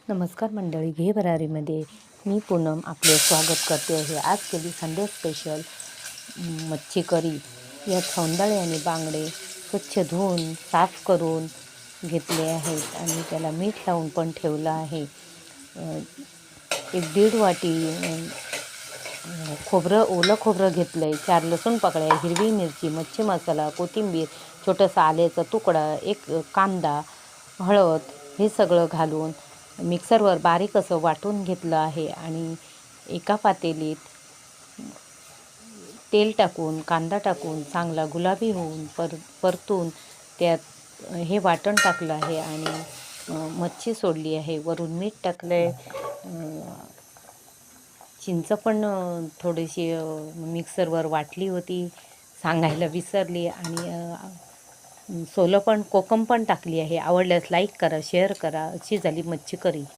नमस्कार मंडळी, घे भरारीमध्ये मी पूनम आपले स्वागत करते आहे. आज केली संडे स्पेशल मच्छी करी. यात सौंदाळे आणि बांगडे स्वच्छ धुवून साफ करून घेतले आहेत आणि त्याला मीठ लावून पण ठेवलं आहे. 1-1.5 वाटी खोबरं, ओलं खोबरं घेतलं आहे. 4 लसूण पाकळ्या, हिरवी मिरची, मच्छी मसाला, कोथिंबीर, छोटासा आल्याचा तुकडा, 1 कांदा, हळद हे सगळं घालून मिक्सरवर बारीक असं वाटून घेतलं आहे. आणि एका पातेलीत तेल टाकून, कांदा टाकून चांगला गुलाबी होऊन परतून त्यात हे वाटण टाकलं आहे आणि मच्छी सोडली आहे. वरून मीठ टाकलं आहे. चिंच पण थोडीशी मिक्सरवर वाटली होती, सांगायला विसरली. आणि सोलं पण कोकम पण टाकली आहे. आवडल्यास लाईक करा, शेअर करा. अशी झाली मच्छी करी.